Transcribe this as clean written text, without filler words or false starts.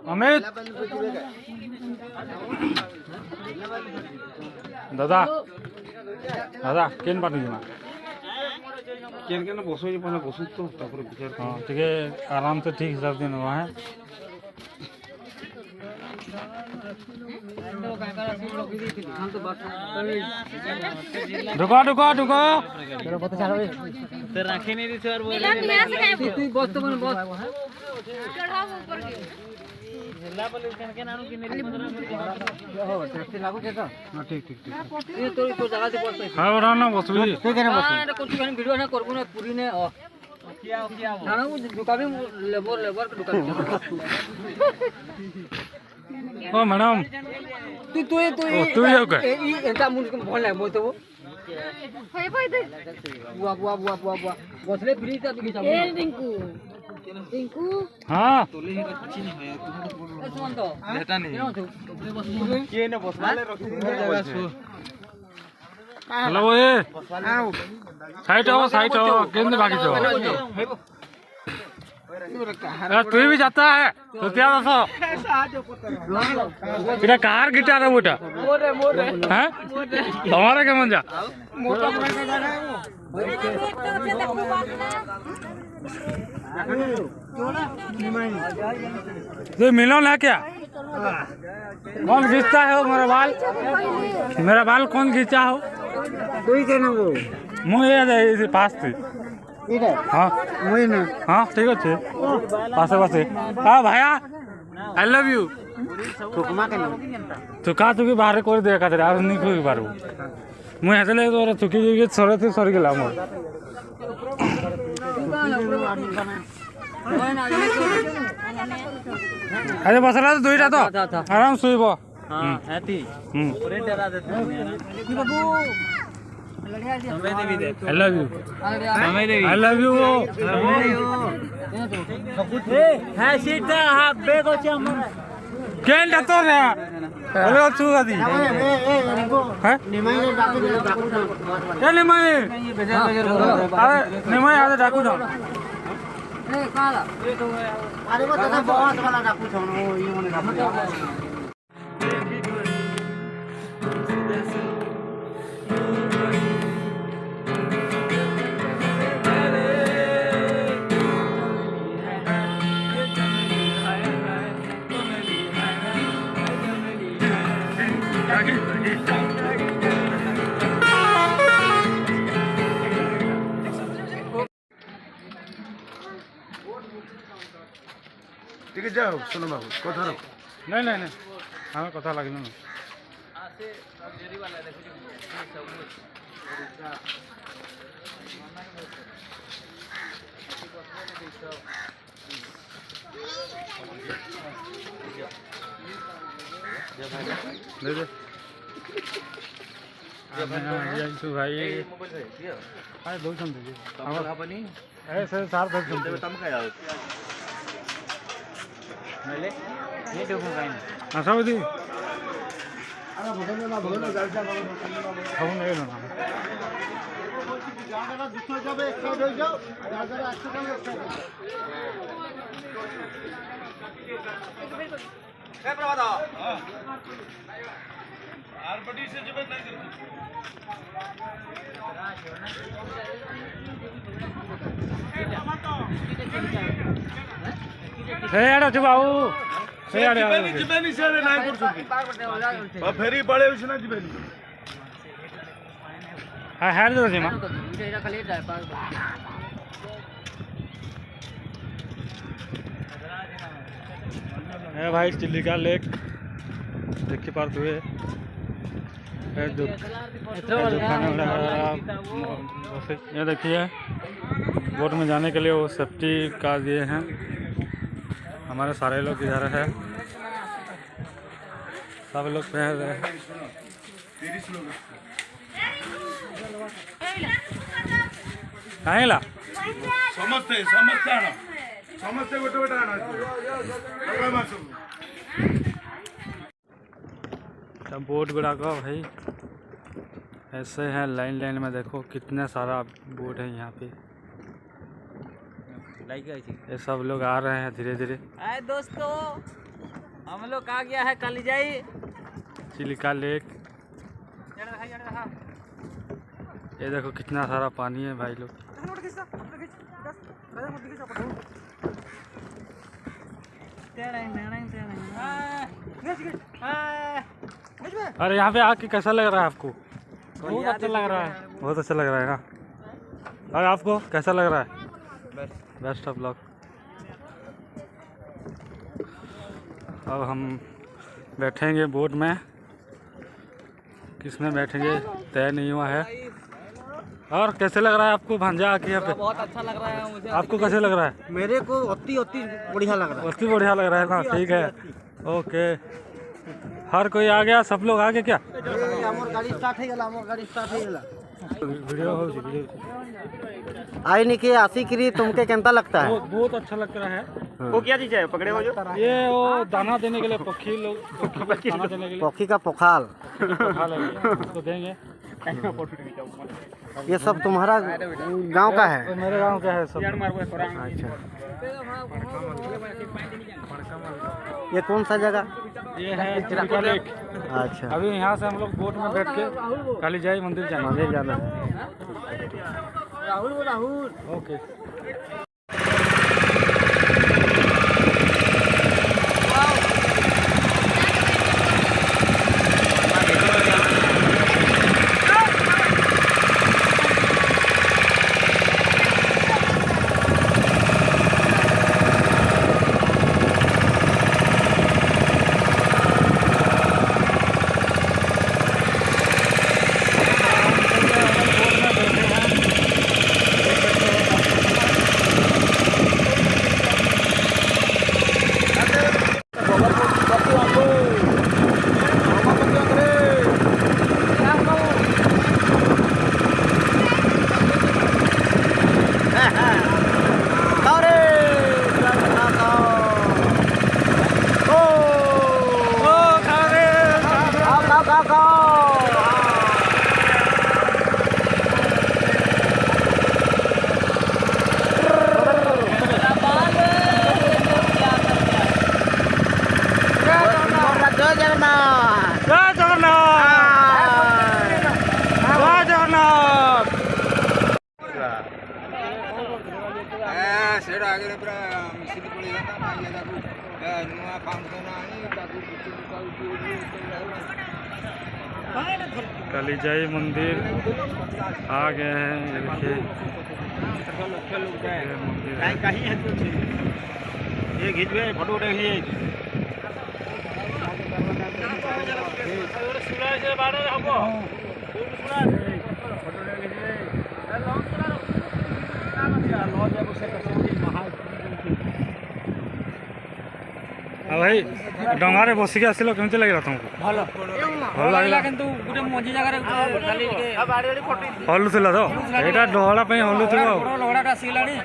अमित दादा दादा केन पार्टी जिमा केन केन बसो जे पहले बसु तो तापर विचार हां ठीक है आराम से ठीक हिसाब से नवा है ढुको ढुको ढुको तेरा पता चला ते राखे नहीं दी सर बोल तू बस तो बस चढ़ाओ ऊपर के जिला पुलिस के नाम की मेरी 15 हो टैक्सी लागू के का हां ठीक ठीक ठीक ये तो जगह से बस हां और ना बसबी ठीक है ना बस हां कुछ कहीं वीडियो ना करबो ना पूरी ने किया ना ना दुकान में लेबर के दुकान ओ मैडम तू एटा मुन को भल लाग मोतो होय होय दे बुआ बसले फ्री ता बिकी जाबो ए टिंकू हां तोले हे कुछ नहीं होया तू सुन तो बेटा नहीं के ने बसवाले रखी जगह सु हेलो ए साइड आओ केंद्र बाकी छो तू भी जाता है तो क्या दसो तेरा कार गिटार है मोटा हैं हमारे के मन जा मोटा तो मिलन है क्या कौन खींचता है मेरा बाल कौन खींचा हो कोई कहना वो मुझे पास थी हाँ मुझे ना हाँ ठीक अच्छे पासे पासे हाँ भाया आई लव यू थुका थुकी बाहर कर दे एकाधरे আর नहीं খুবই পারবো মুই হাতে লাগে তোরা থুকি গিয়ে সরে সরে গেলাম আরে বসলা তো দুইটা তো আরাম শুইব হ্যাঁ হ্যাতি পুরো ডরা দে কি বাবু I love you. I love you. है सीटा हां बेग होचे हमर केन डतो रे अरे छु आदि हैं निमाई ने डाकू ए निमाई अरे निमाई आदे डाकू दो ए काला अरे वो तो बहुत वाला डाकू छ ओ ये मने डाकू ठीक है जाओ सुनो बाबू कथा रख नहीं हमें कथा लगे ना भाई अरे दो समझे ऐसे सार दस समझे तम का यार मेले ये देखो भाई आशा दी अरे भगवान जा हम नहीं ना जाने दूसरा जब एक साइड हो जाओ ज्यादा अच्छा काम लगता है ए प्रभात हां आरबडी से जब नहीं करती हे यार बाबू हे यार जिबेनी से नहीं कर फेरी बड़े उसना जिबेनी हां हेड दो जिमा एटा खाली ड्राइवर है भाई चिल्लिका लेक देखि पारत हुए ये देखिए बोट में जाने के लिए वो सेफ्टी का दिए हैं हमारे सारे लोग इधर है सब लोग पहन रहे हैं कहाँ समझते गोटे गोटे बोट गुड़ाक भाई ऐसे हैं लाइन लाइन में, देखो कितने सारा बोट है यहाँ पे। ये सब लोग आ रहे हैं धीरे धीरे। आए दोस्तों, हम लोग आ गया है कालीजाई चिलिका लेक। ये देखो कितना सारा पानी है भाई लोग। अरे यहाँ पे आके कैसा लग रहा है आपको? बहुत अच्छा लग रहा है। बहुत अच्छा लग रहा है ना। और आपको कैसा लग रहा है? Best of luck. अब हम बैठेंगे बोट में, किसमें बैठेंगे तय नहीं हुआ है। और कैसे लग रहा है आपको भांजा आके यहाँ पे? बहुत अच्छा लग रहा है मुझे। आपको कैसे लग रहा है? मेरे को अति बढ़िया लग रहा है। अति बढ़िया लग रहा है ना, ठीक है ओके। हर कोई आ गया, सब लोग आ गए क्या? गाड़ी स्टार्ट है गला, गाड़ी स्टार्ट है गला। वीडियो हो आई नहीं कि आशिकी तुमके कैसा लगता है? बहुत अच्छा लग रहा है। वो क्या चीज है पकड़े हो जो? ये वो दाना देने के लिए पक्षी लोग, दाना देने के लिए पक्षी का पोखाल तो देंगे। ये सब तुम्हारा गांव का है? तो मेरे गांव का है सब। अच्छा, ये कौन सा जगह? ये है चिलिका लेक। अच्छा, अभी यहाँ से हम लोग बोट में बैठ के कालीजाई मंदिर जाएंगे। मंदिर जाना है। राहुल ओके। कालीजाई मंदिर आ गए हैं। ये देखिए ये खींच गए फोटो उठाएंगे। भाई डंगारे बसिक आसिल केमती लगे तुमको? भल भल लगे किंतु गोटे मझी जगह हलुला तो यहाँ डहला हलुव। लहड़ाटा आसगलानी।